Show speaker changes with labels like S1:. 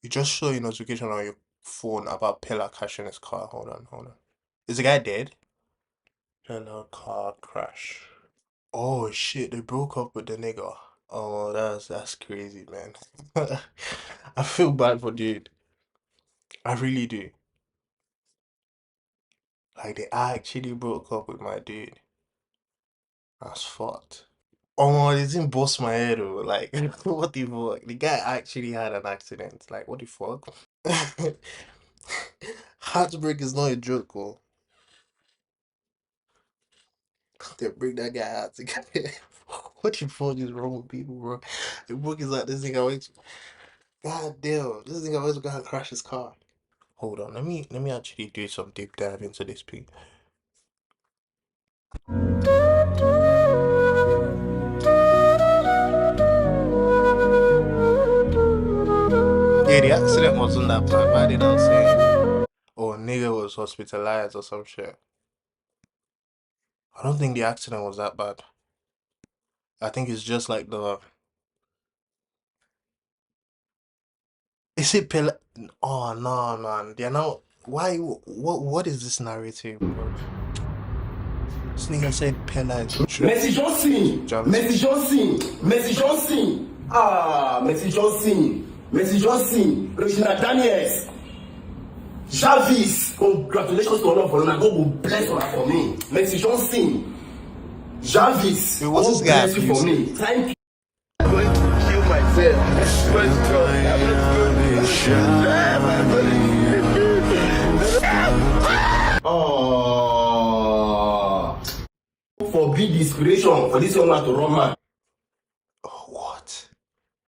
S1: You just saw a notification on your phone about Peller crashing his car. Hold on, hold on. Is the guy dead? Peller car crash. Oh shit, they broke up with the nigga. Oh, that's crazy, man. I feel bad for dude. I really do. Like they actually broke up with my dude. That's fucked. Oh, it didn't bust my head though. Like, what the fuck? The guy actually had an accident. Like, what the fuck? Heartbreak is not a joke, oh. They bring that guy out together. What the fuck is wrong with people, bro? The book is like this thing. God damn, this thing always gonna crash his car. Hold on, let me actually do some deep dive into this piece. Yeah, the accident wasn't that bad. Why did I say? Oh, nigga was hospitalized or some shit. I don't think the accident was that bad. I think it's just like the. Is it Peller? Oh no, man. They're now. Why? What is this narrative, bro? This nigga said Peller is
S2: Messi Johnson, Messi Johnson, Messi Johnson. Ah, Messi Johnson, Messi Johnson, Regina Daniels, Jarvis. Congratulations to all of them. God will bless all for me. Messi Johnson, Jarvis.
S1: It was this guy
S2: bless you for me. Thank you. I'm going to kill myself. Oh, forbid the inspiration for this young man to run man.